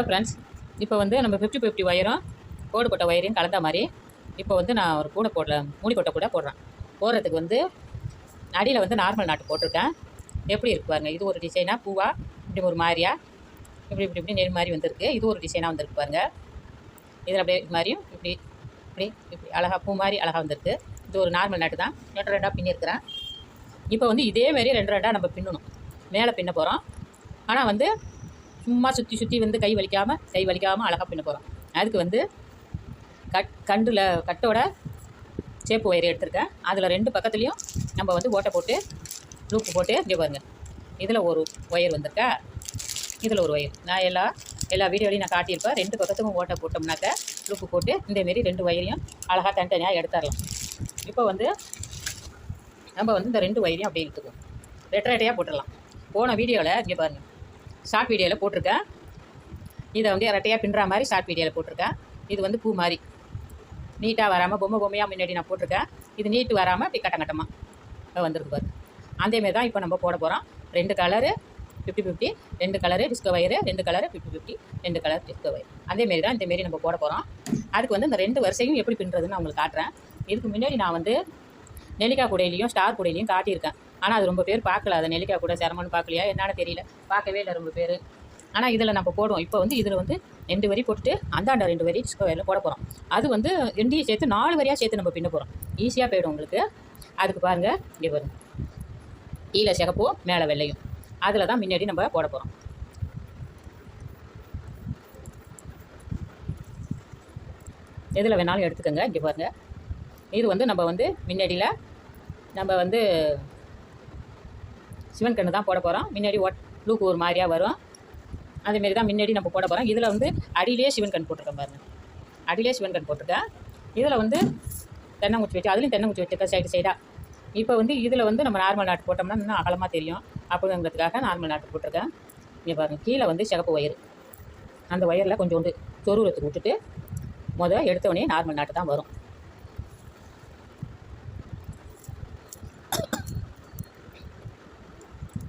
Friends, இப்போ வந்து நம்ம 50-50 ஒயரும் கோடு போட்ட ஒயரையும் கலந்த மாதிரி இப்போ வந்து நான் ஒரு கூட போடல மூடி கொட்டை கூட போடுறேன். போடுறதுக்கு வந்து அடியில் வந்து நார்மல் நாட்டு போட்டிருக்கேன். எப்படி இருக்கு பாருங்கள். இது ஒரு டிசைனாக பூவா இப்படி ஒரு மாதிரியா இப்படி இப்படி இப்படி நெல் மாதிரி வந்திருக்கு. இது ஒரு டிசைனாக வந்திருக்கு பாருங்கள். இதில் அப்படியே இது மாதிரியும் இப்படி இப்படி இப்படி அழகாக பூ மாதிரி அழகாக வந்திருக்கு. இது ஒரு நார்மல் நாட்டு தான். ரெண்டு ரெண்டாக பின்னிருக்கிறேன். இப்போ வந்து இதே மாதிரி ரெண்டு ரெண்டாக நம்ம பின்னணும். மேலே பின்ன போகிறோம். ஆனால் வந்து சும்மா சுற்றி சுற்றி வந்து கை வலிக்காமல் அழகாக பின்ன போகிறோம். அதுக்கு வந்து கட்டோட சேப்பு ஒயர் எடுத்திருக்கேன். அதில் ரெண்டு பக்கத்துலேயும் நம்ம வந்து ஓட்டை போட்டு லூப்பு போட்டு இங்கே பாருங்கள். இதில் ஒரு ஒயர் வந்திருக்கா, இதில் ஒரு ஒயர். நான் எல்லா வீடியோலையும் நான் காட்டியிருப்பேன். ரெண்டு பக்கத்துக்கும் ஓட்டை போட்டோம்னாக்க லூப்பு போட்டு இந்தமாரி ரெண்டு ஒயரையும் அழகாக தனித்தனியாக எடுத்துடலாம். இப்போ வந்து நம்ம வந்து இந்த ரெண்டு ஒயரையும் அப்படியே எடுத்துக்குவோம். ரெட்டையாக போட்டுடலாம். போன வீடியோவில் இங்கே பாருங்கள், ஷார்ட் வீடியோவில் போட்டிருக்கேன். இதை வந்து ரெட்டையாக பின்னுற மாதிரி ஷார்ட் வீடியோவில் போட்டிருக்கேன். இது வந்து பூ மாதிரி நீட்டாக வராமல் பொம்மையாக முன்னாடி நான் போட்டிருக்கேன். இது நீட்டு வராமல் இப்படி கட்டமாக வந்துருக்கு பாரு. அதேமாரி தான் இப்போ நம்ம போட போகிறோம். ரெண்டு கலரு 50-50, ரெண்டு கலரு டிஸ்கோ வயரு, ரெண்டு கலரு 50-50, ரெண்டு கலர் டிஸ்கோ வயர். அதேமாரி தான் இந்தமாரி நம்ம போட போகிறோம். அதுக்கு வந்து இந்த ரெண்டு வரிசையும் எப்படி பின்னுறதுன்னு நான் உங்களுக்கு காட்டுறேன். இதுக்கு முன்னாடி நான் வந்து நெல்லிக்காய் கூடையிலையும் ஸ்டார் கூடையிலையும் காட்டியிருக்கேன். ஆனால் அது ரொம்ப பேர் பார்க்கல. அதை நெல்லிக்காய் கூட சிரமம்னு பார்க்கலையா என்னன்னு தெரியல, பார்க்கவே இல்லை ரொம்ப பேர். ஆனால் இதில் நம்ம போடுவோம். இப்போ வந்து இதில் வந்து 2 வரி போட்டுட்டு அந்தாண்ட 2 வரி டிஸ்கோ வயரில் போட போகிறோம். அது வந்து ரெண்டையும் சேர்த்து 4 வரியாக சேர்த்து நம்ம பின்ன போகிறோம். ஈஸியாக போயிடும் உங்களுக்கு. அதுக்கு பாருங்கள், இங்கே வரும் கீழே சிகப்போ மேலே வெள்ளையும், அதில் தான் முன்னாடி நம்ம போட போகிறோம். எதில் வேணாலும் எடுத்துக்கோங்க. இங்கே பாருங்கள், இது வந்து நம்ம வந்து முன்னாடியில் நம்ம வந்து சிவன் கண்ணு தான் போட போகிறோம். முன்னாடி லூக்கு ஒரு மாதிரியாக வரும். அதேமாரி தான் முன்னாடி நம்ம போட போகிறோம். இதில் வந்து அடியிலே சிவன் கண் போட்டிருக்கேன் பாருங்கள். அடியிலே சிவன் கண் போட்டிருக்கேன். இதில் வந்து தென்னங்குச்சி வச்சு, அதுலேயும் தென்னங்குச்சி வச்சுருக்கேன் சைடாக. இப்போ வந்து இதில் வந்து நம்ம நார்மல் நாட்டு போட்டோம்னா இன்னும் அகலமாக தெரியும் அப்படிங்கிறதுக்காக நார்மல் நாட்டு போட்டிருக்கேன். இங்கே பாருங்கள், கீழே வந்து சிகப்பு ஒயர். அந்த ஒயரில் கொஞ்சோண்டு சொருவத்துக்கு விட்டுட்டு எடுத்தவொடனே நார்மல் நாட்டு தான் வரும்.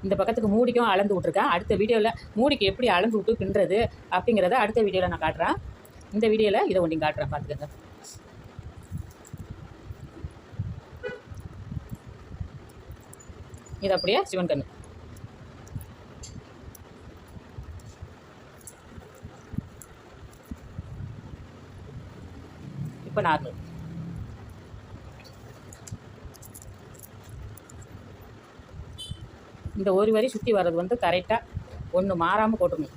இந்த பக்கத்துக்கு மூடிக்கும் அளந்து விட்ருக்கேன். அடுத்த வீடியோவில் மூடிக்கு எப்படி அளந்து விட்டு பின்னுறது அப்படிங்கிறத அடுத்த வீடியோவில் நான் காட்டுறேன். இந்த வீடியோவில் இதை ஒன்றையும் காட்டுறேன், பார்த்துக்கோங்க. இது அப்படியே சிவன் கண்ணு. இப்போ நார்மல். இந்த ஒரு வரி சுற்றி வர்றது வந்து கரெக்டாக ஒன்று மாறாமல் போட்டுக்கணும்.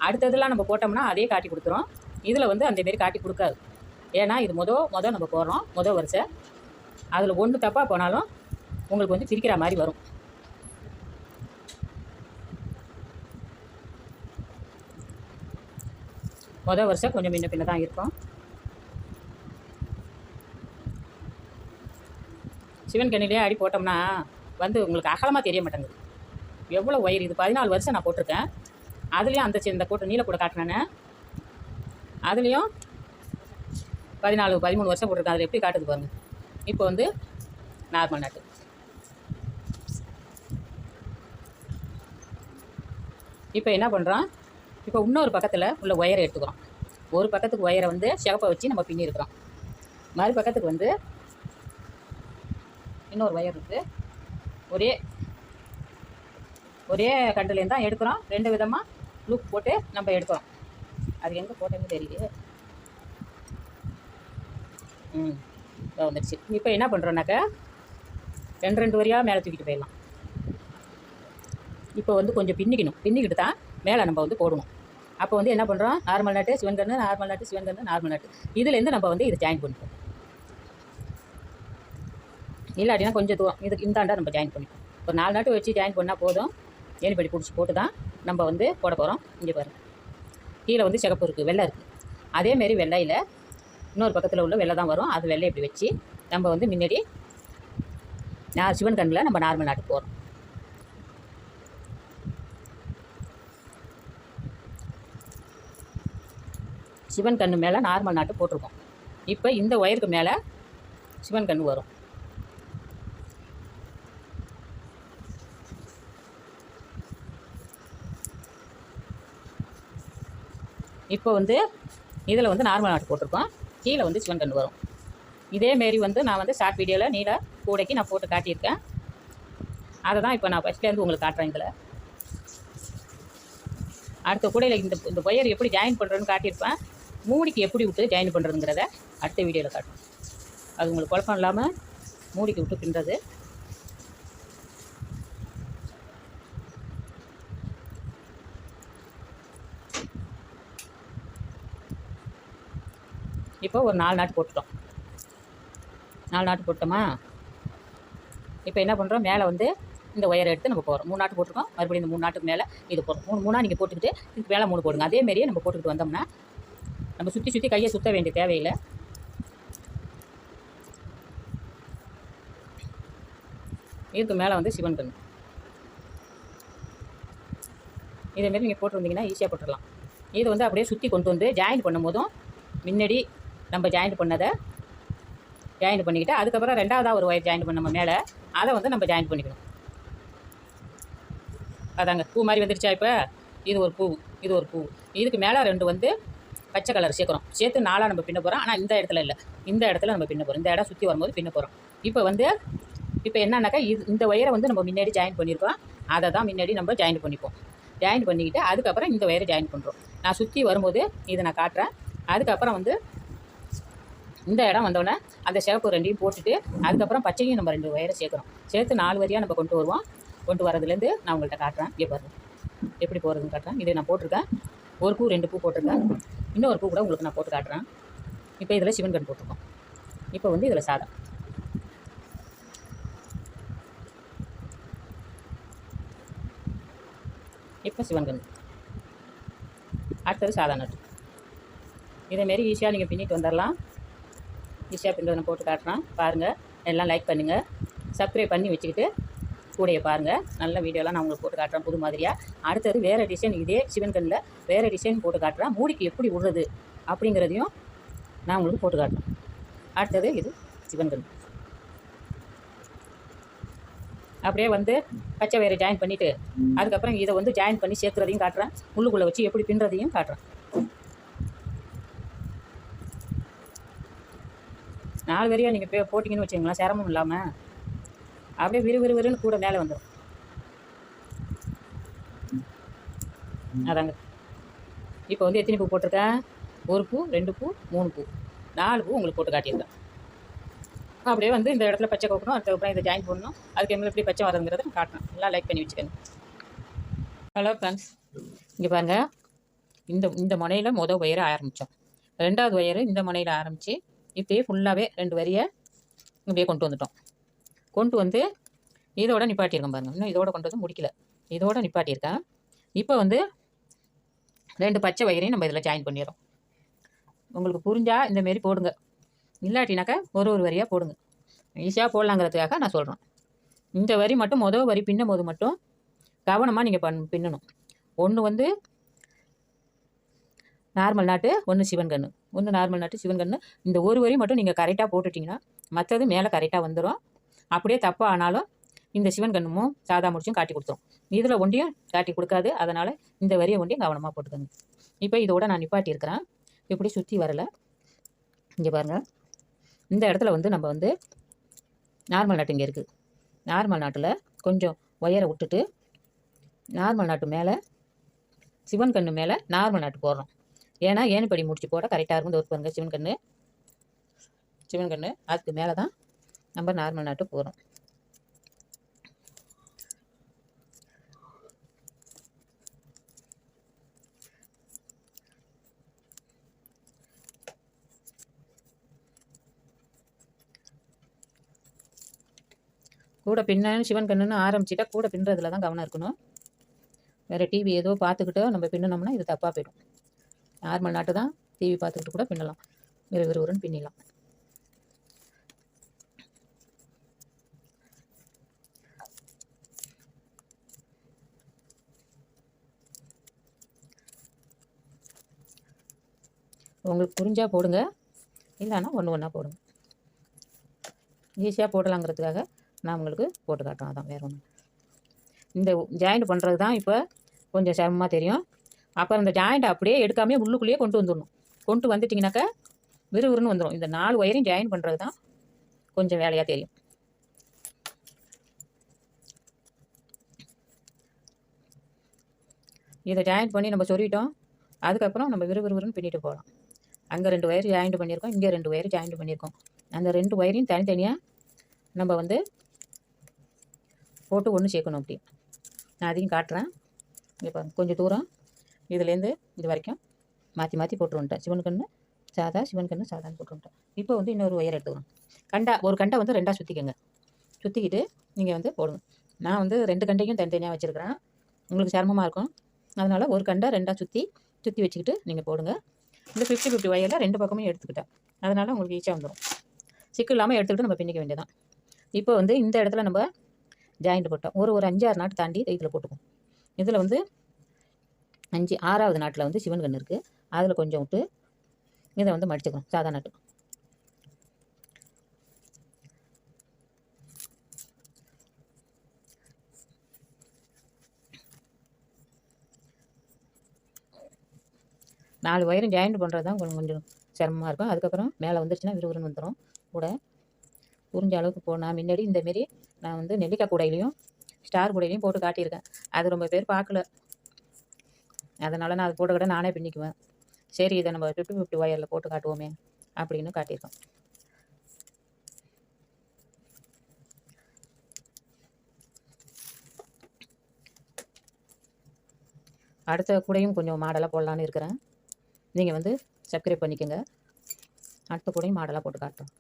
அடுத்ததெல்லாம் நம்ம போட்டோம்னா அதே காட்டி கொடுத்துரும். இதில் வந்து அந்தமாரி காட்டி கொடுக்காது. ஏன்னா இது மொதல் நம்ம போடுறோம், வரிசை. அதில் ஒன்று தப்பாக போனாலும் உங்களுக்கு வந்து பிரிக்கிற மாதிரி வரும். வரிசை கொஞ்சம் முன்ன பின்ன தான் இருக்கும். சிவன் கண்ணிலே அடி போட்டோம்னா வந்து உங்களுக்கு அகலமாக தெரிய மாட்டேங்குது. எவ்வளோ ஒயர் இது 14 வருஷம் நான் போட்டிருக்கேன். அதுலேயும் இந்த கூட்டு நீல கூட காட்டினேன்னு அதுலேயும் 14-13 வருஷம் போட்டிருக்கேன். அதில் எப்படி காட்டுது பாருங்கள். இப்போ வந்து நார்மல் நாட்டு. இப்போ என்ன பண்ணுறோம், இப்போ இன்னொரு பக்கத்தில் உள்ள ஒயரை எடுத்துக்கிறோம். ஒரு பக்கத்துக்கு ஒயரை வந்து சிகப்பை வச்சு நம்ம பின்னிருக்கிறோம். மறு பக்கத்துக்கு வந்து இன்னொரு ஒயர் இருக்குது. ஒரே கண்டுலேருந்து தான் எடுக்கிறோம். ரெண்டு விதமாக லூப் போட்டு நம்ம எடுக்கிறோம். அது எங்கே போட்டேன்னு தெரியல. வந்துடுச்சு. இப்போ என்ன பண்ணுறோன்னாக்கா 2 வரியாக மேலே தூக்கிட்டு போயிடலாம். இப்போ வந்து கொஞ்சம் பின்னிக்கிட்டு தான் மேலே நம்ம வந்து போடணும். அப்போ வந்து என்ன பண்ணுறோம், நார்மல் நாட்டு சிவன் கண்ணு, நார்மல் நாட்டு சிவன் கண்ணு, நார்மல் நாட்டு. இதுலேருந்து நம்ம வந்து இதை ஜாயின் பண்ணிப்போம். இல்லாட்டினா கொஞ்சம் தூரம் இதுக்கு இந்தாண்டா நம்ம ஜாயின் பண்ணிப்போம். ஒரு 4 நாட்டு வச்சு ஜாயின் பண்ணால் போதும். ஏணிப்படி பிடிச்சி போட்டு தான் நம்ம வந்து போட போகிறோம். இங்கே பாருங்கள், கீழே வந்து சிகப்பு இருக்குது, வெள்ளை இருக்குது. அதேமாரி வெள்ளையில் இன்னொரு பக்கத்தில் உள்ள வெள்ளை தான் வரும். அது வெள்ளை இப்படி வச்சு நம்ம வந்து முன்னாடி சிவன் கண்ணில் நம்ம நார்மல் நாட்டுக்கு போகிறோம். சிவன் கண்ணு மேலே நார்மல் நாட்டு போட்டிருக்கோம். இப்போ இந்த ஒயருக்கு மேலே சிவன் கண்ணு வரும். இப்போ வந்து இதில் வந்து நார்மல் நாட்டு போட்டிருக்கோம், கீழே வந்து சிவன் கன்று வரும். இதேமாரி வந்து நான் வந்து ஷார்ட் வீடியோவில் நீல கூடைக்கு நான் போட்டு காட்டியிருக்கேன். அதை தான் இப்போ நான் ஃபஸ்ட்லேருந்து உங்களுக்கு காட்டுறேன். இதில் அடுத்த கூடையில் இந்த ஒயர் எப்படி ஜாயின் பண்ணுறதுன்னு காட்டியிருப்பேன். மூடிக்கு எப்படி விட்டு ஜாயின் பண்ணுறதுங்கிறத அடுத்த வீடியோவில் காட்டுறேன். அது உங்களுக்கு குழப்பம் இல்லாமல் மூடிக்கு விட்டு பின்னுறது. இப்போ ஒரு 4 நாட்டு போட்டுட்டோம். 4 நாட்டு போட்டோமா, இப்போ என்ன பண்ணுறோம், மேலே வந்து இந்த ஒயரை எடுத்து நம்ம போகிறோம். 3 நாட்டு போட்டிருக்கோம், மறுபடியும் இந்த 3 நாட்டுக்கு மேலே இது போடுறோம். 3 நீங்கள் போட்டுக்கிட்டு இதுக்கு மேலே 3 போடுங்க. அதேமாரியே நம்ம போட்டுக்கிட்டு வந்தோம்னா நம்ம சுற்றி சுற்றி கையை சுற்ற வேண்டிய தேவையில்லை. இதுக்கு மேலே வந்து சிவன் கன்று இதேமாரி நீங்கள் போட்டு வந்தீங்கன்னா ஈஸியாக போட்டுடலாம். இது வந்து அப்படியே சுற்றி கொண்டு வந்து ஜாயின் பண்ணும் போதும் முன்னாடி நம்ம ஜாயின் பண்ணதை ஜாயின் பண்ணிக்கிட்டு அதுக்கப்புறம் ரெண்டாவதாக ஒரு ஒயர் ஜாயின் பண்ண மேலே அதை வந்து நம்ம ஜாயின் பண்ணிக்கணும். அதாங்க பூ மாதிரி வந்துருச்சா. இப்போ இது ஒரு பூ, இது ஒரு பூ. இதுக்கு மேலே 2 வந்து பச்சை கலர் சேர்க்குறோம். சேர்த்து 4 நம்ம பின்ன போகிறோம். ஆனால் இந்த இடத்துல இல்லை, இந்த இடத்துல நம்ம பின்ன போகிறோம். இந்த இடம் சுற்றி வரும்போது பின்ன போகிறோம். இப்போ என்னன்னாக்கா இந்த ஒயரை வந்து நம்ம முன்னாடி ஜாயின் பண்ணியிருக்கோம், அதை தான் முன்னாடி நம்ம ஜாயின் பண்ணிப்போம். ஜாயின் பண்ணிக்கிட்டு அதுக்கப்புறம் இந்த ஒயரை ஜாயின் பண்ணுறோம். நான் சுற்றி வரும்போது இதை நான் காட்டுறேன். அதுக்கப்புறம் வந்து இந்த இடம் வந்தோடனே அந்த சிவப்பு 2ஐயும் போட்டுட்டு அதுக்கப்புறம் பச்சையும் நம்ம 2 ஒயரை சேர்க்குறோம். சேர்த்து 4 வரியாக நம்ம கொண்டு வருவோம். கொண்டு வரதுலேருந்து நான் உங்கள்கிட்ட காட்டுறேன். இங்கே பாருங்கள் எப்படி போகிறதுன்னு காட்டுறேன். இதை நான் போட்டிருக்கேன். ஒரு பூ 2 பூ போட்டிருக்கேன். இன்னொரு பூ கூட உங்களுக்கு நான் போட்டு காட்டுறேன். இப்போ இதில் சிவன் கன்று போட்டிருக்கோம். இப்போ வந்து இதில் சாதா, இப்போ சிவன் கன்று, அடுத்தது சாதா நட்டு. இதேமாரி ஈஸியாக நீங்கள் பின்னிட்டு வந்துடலாம். ஈஸியாக பின்னுறதை போட்டு காட்டுறேன் பாருங்கள். எல்லாம் லைக் பண்ணுங்கள், சப்ஸ்கிரைப் பண்ணி வச்சுக்கிட்டு கூடையை பாருங்கள். நல்ல வீடியோலாம் நான் உங்களுக்கு போட்டு காட்டுறேன் புது மாதிரியாக. அடுத்தது வேறு டிசைன், இதே சிவன் கண்ணில் வேறு டிசைன் போட்டு காட்டுறேன். மூடிக்கு எப்படி விடுறது அப்படிங்கிறதையும் நான் உங்களுக்கு போட்டு காட்டுறேன். அடுத்தது இது சிவன் கண். அப்படியே வந்து பச்சை வேறு ஜாயின் பண்ணிவிட்டு அதுக்கப்புறம் இதை வந்து ஜாயின் பண்ணி சேர்க்குறதையும் காட்டுறேன். உள்ளுக்குள்ளே வச்சு எப்படி பின்னுறதையும் காட்டுறேன். 4 வரியாக நீங்கள் போட்டிங்கன்னு வச்சுங்களேன், சிரமம் இல்லாமல் அப்படியே விறுவிறுன்னு கூட மேலே வந்துடும். அதாங்க இப்போ வந்து எத்தனை பூ போட்டிருக்கேன், 1 பூ 2 பூ 3 பூ 4 பூ உங்களுக்கு போட்டு காட்டியிருக்கேன். அப்படியே வந்து இந்த இடத்துல பச்சை கோக்கணும், அதுக்கப்புறம் இதை ஜாயின் பண்ணணும். அதுக்கு எப்படி பச்சை வரதுங்கிறத காட்டுறேன். எல்லாம் லைக் பண்ணி வச்சுக்கோங்க. ஹலோ ஃப்ரெண்ட்ஸ், இங்கே பாருங்கள். இந்த முனையில் மொதல் ஒயரை ஆரம்பித்தோம், 2வது ஒயரு இந்த முனையில் ஆரம்பித்து இப்படியே ஃபுல்லாகவே 2 வரியை இப்படியே கொண்டு வந்துட்டோம். கொண்டு வந்து இதோட நிப்பாட்டியிருக்கேன் பாருங்கள். இன்னும் இதோட கொண்டு வந்து முடிக்கல, இதோட நிப்பாட்டியிருக்கேன். இப்போ வந்து 2 பச்சை வயரையும் நம்ம இதில் ஜாயின் பண்ணிடுறோம். உங்களுக்கு புரிஞ்சால் இந்தமாரி போடுங்க, இல்லாட்டினாக்கா ஒரு வரியாக போடுங்க. ஈஸியாக போடலாங்கிறதுக்காக நான் சொல்கிறேன். இந்த வரி மட்டும் மொதல் வரி பின்னும் போது மட்டும் கவனமாக நீங்கள் பின்னணும். ஒன்று வந்து நார்மல் நாட்டு, ஒன்று சிவன் கன்று. ஒன்று நார்மல் நாட்டு சிவன் கன்று. இந்த ஒரு வரி மட்டும் நீங்கள் கரெக்டாக போட்டுட்டிங்கன்னா மற்றது மேலே கரெக்டாக வந்துடும். அப்படியே தப்பாக ஆனாலும் இந்த சிவன் கண்ணுமும் சாதா முடிச்சும் காட்டி கொடுத்துரும். இதில் ஒன்றையும் காட்டி கொடுக்காது. அதனால் இந்த வரியை ஒன்றையும் கவனமாக போட்டுக்கோங்க. இப்போ இதோட நான் நிப்பாட்டியிருக்கிறேன். இப்படி சுற்றி வரலை. இங்கே பாருங்கள், இந்த இடத்துல வந்து நம்ம வந்து நார்மல் நாட்டு இங்கே இருக்குது. நார்மல் நாட்டில் கொஞ்சம் ஒயரை விட்டுட்டு நார்மல் நாட்டு மேலே சிவன் கன்று மேலே நார்மல் நாட்டு போடுறோம். ஏன்னா ஏணிப்படி முடிச்சு போட கரெக்டாக இருக்கும். ஒரு பாருங்க சிவன் கன்று அதுக்கு மேலே தான் நம்ம நார்மல் நாட்டு போகிறோம். கூட பின்ன சிவன் கண்ணுன்னு ஆரம்பிச்சிட்டா கூட பின்னுறதுல தான் கவனம் இருக்கணும். வேறு டிவி ஏதோ பார்த்துக்கிட்டோ நம்ம பின்னணும்னா இது தப்பாக போயிடும். நார்மல் நாட்டு தான் டிவி பார்த்துக்கிட்டு கூட பின்னலாம், விறுவிறுன்னு பின்னிடலாம். உங்களுக்கு புரிஞ்சால் போடுங்க, இல்லைன்னா ஒன்றா போடுங்க. ஈஸியாக போடலாங்கிறதுக்காக நான் உங்களுக்கு போட்டு காட்டுறேன். அதான் வேறு ஒன்று. இந்த ஜாயிண்ட் பண்ணுறது தான் இப்போ கொஞ்சம் சிரமமாக தெரியும். அப்புறம் அந்த ஜாயிண்ட் அப்படியே எடுக்காமே உள்ளுக்குள்ளேயே கொண்டு வந்துடணும். கொண்டு வந்துட்டிங்கனாக்கா விறுவிறுன்னு வந்துடும். இந்த 4 ஒயரையும் ஜாயின் பண்ணுறது தான் கொஞ்சம் வேலையாக தெரியும். இதை ஜாயின் பண்ணி நம்ம சொருவிட்டோம். அதுக்கப்புறம் நம்ம விறுவிறுன்னு பின்னிட்டு போகலாம். அங்கே 2 ஒயர் ஜாயிண்ட் பண்ணியிருக்கோம், இங்கே 2 ஒயர் ஜாயிண்ட் பண்ணியிருக்கோம். அந்த 2 ஒயரையும் தனித்தனியாக நம்ம வந்து போட்டு ஒன்று சேர்க்கணும். அப்படி நான் அதையும் காட்டுறேன். இப்போ கொஞ்சம் தூரம் இதுலேருந்து இது வரைக்கும் மாற்றி மாற்றி போட்டு வந்துட்டேன். சிவன் கண்ணு சாதா, சிவன் கண்ணு சாதான்னு போட்டு வந்துட்டேன். இப்போ வந்து இன்னொரு ஒயர் எடுத்துக்கணும். ஒரு கண்டை வந்து 2ஆக சுற்றிக்கோங்க. சுற்றிக்கிட்டு நீங்கள் வந்து போடுங்க. நான் வந்து 2 கண்டையும் தனித்தனியாக வச்சுருக்கிறேன். உங்களுக்கு சிரமமாக இருக்கும். அதனால் ஒரு கண்டை 2ஆக சுற்றி வச்சுக்கிட்டு நீங்கள் போடுங்க. இந்த 50-50 ஒயரில் 2 பக்கமும் எடுத்துக்கிட்டேன். அதனால் உங்களுக்கு ஈஸியாக வந்துடும். சிக்கு இல்லாமல் எடுத்துக்கிட்டு நம்ம பின்னிக்க வேண்டியதான். இப்போ வந்து இந்த இடத்துல நம்ம ஜாயிண்ட் போட்டோம். ஒரு 5-6 நாட்டு தாண்டி இதில் போட்டுக்கும். இதில் வந்து 6வது நாட்டில் வந்து சிவன் கண்ணு இருக்குது. அதில் கொஞ்சம் விட்டு இதை வந்து மடிச்சுக்கணும். சாதா நாட்டு நாலு ஒயரும் ஜாயிண்ட் பண்ணுறது தான் கொஞ்சம் சிரமமாக இருக்கும். அதுக்கப்புறம் மேலே வந்துருச்சுன்னா விறுவிறுன்னு வந்துடும். கூட புரிஞ்ச அளவுக்கு போனால் முன்னாடி இந்தமாரி நான் வந்து நெல்லிக்காய் கூடையிலையும் ஸ்டார் கூடையிலையும் போட்டு காட்டியிருக்கேன். அது ரொம்ப பேர் பார்க்கல. அதனால் நான் அது போட்டுக்கிட்ட நானே பின்னிக்குவேன். சரி, இதை நம்ம 50-50 ஒயரில் போட்டு காட்டுவோமே அப்படின்னு காட்டியிருக்கோம். அடுத்த கூடையும் கொஞ்சம் மாடலாக போடலான்னு இருக்கிறேன். நீங்கள் வந்து சப்ஸ்கிரைப் பண்ணிக்கோங்க. அடுத்த கூடையும் மாடலாக போட்டு காட்டுறோம்.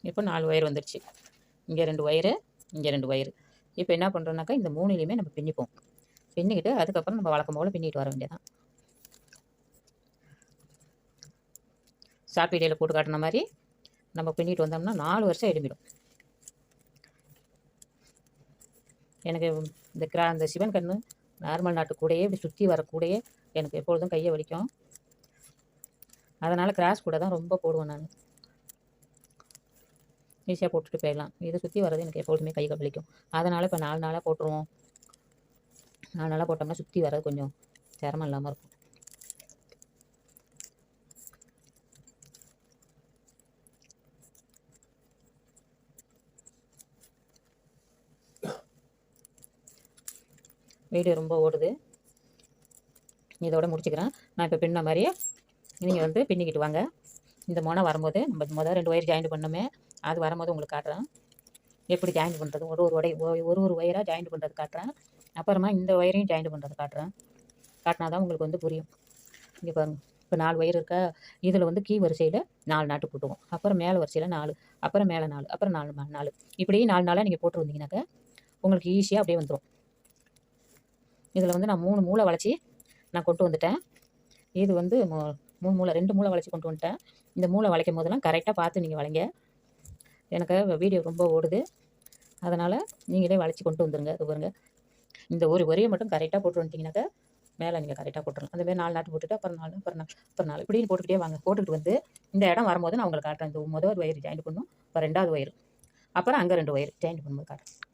இப்போ 4 ஒயர் வந்துடுச்சு. இங்கே 2 ஒயரு, இங்கே 2 ஒயரு. இப்போ என்ன பண்ணுறோம்னாக்கா இந்த 3லையுமே நம்ம பின்னிப்போம். பின்னிக்கிட்டு அதுக்கப்புறம் நம்ம வழக்கம் போல் பின்னிட்டு வர வேண்டியதான். ஷார்ட் வீடியோவில் போட்டு காட்டின மாதிரி நம்ம பின்னிட்டு வந்தோம்னா 4 வருஷம் எழும்பிடும். எனக்கு இந்த சிவன் கண்ணு நார்மல் நாட்டு கூடையே இப்படி சுற்றி வரக்கூடையே எனக்கு எப்பொழுதும் கையை வலிக்கும். அதனால் கிராஸ் கூட தான் ரொம்ப போடுவேன். நான் ஈஸியாக போட்டுட்டு போயிடலாம். இதை சுற்றி வர்றது எனக்கு எப்பொழுதுமே கை வலிக்கும். அதனால் இப்போ 4 நாளாக போட்டுருவோம். 4 நாளாக போட்டோம்னா சுற்றி வர்றது கொஞ்சம் சிரமம் இல்லாமல் இருக்கும். வீடியோ ரொம்ப ஓடுது. இதோட முடிச்சுக்கிறேன். நான் இப்போ பின்ன மாதிரியே நீங்கள் வந்து பின்னிக்கிட்டு வாங்க. இந்த முனை வரும்போது நம்ம 2 ஒயர் ஜாயிண்ட் பண்ணோமே, அது வரும்போது உங்களுக்கு காட்டுறேன் எப்படி ஜாயிண்ட் பண்ணுறது. ஒரு ஒயராக ஜாயிண்ட் பண்ணுறது காட்டுறேன். அப்புறமா இந்த ஒயரையும் ஜாயிண்ட் பண்ணுறது காட்டுறேன். காட்டினா தான் உங்களுக்கு வந்து புரியும். இங்கே பாருங்கள், இப்போ 4 ஒயர் இருக்கா. இதில் வந்து கீ வரிசையில் 4 நாட்டு போட்டுவோம். அப்புறம் மேலே வரிசையில் 4, அப்புறம் மேலே 4, அப்புறம் 4 இப்படி 4 நாளாக நீங்கள் போட்டு வந்தீங்கன்னாக்கா உங்களுக்கு ஈஸியாக அப்படியே வந்துடும். இதில் வந்து நான் 3 மூளை வளைச்சி நான் கொண்டு வந்துட்டேன். இது வந்து 2 மூளை வளைச்சி கொண்டு வந்துட்டேன். இந்த மூளை வளைக்கும் போதெல்லாம் கரெக்டாக பார்த்து நீங்கள் வளைங்க. எனக்கு வீடியோ ரொம்ப ஓடுது. அதனால் நீங்களே வளைச்சி கொண்டு வந்துடுங்க. அது பாருங்க, இந்த ஒரு வரியை மட்டும் கரெக்டாக போட்டு வந்துட்டிங்கனாக்கா மேலே நீங்கள் கரெக்டாக போட்டுடலாம். அந்த மாதிரி 4 நாட்டு போட்டுட்டு அப்புறம் 4 இப்படின்னு போட்டுக்கிட்டே வாங்க. போட்டுக்கிட்டு வந்து இந்த இடம் வரும்போது நான் உங்களுக்கு காட்டுறேன். இந்த முதல் ஒயர் ஜாயின் பண்ணணும், இப்போ 2வது ஒயர், அப்புறம் அங்கே 2 ஒயர் ஜாயின் பண்ணும்போது காட்டுறேன்.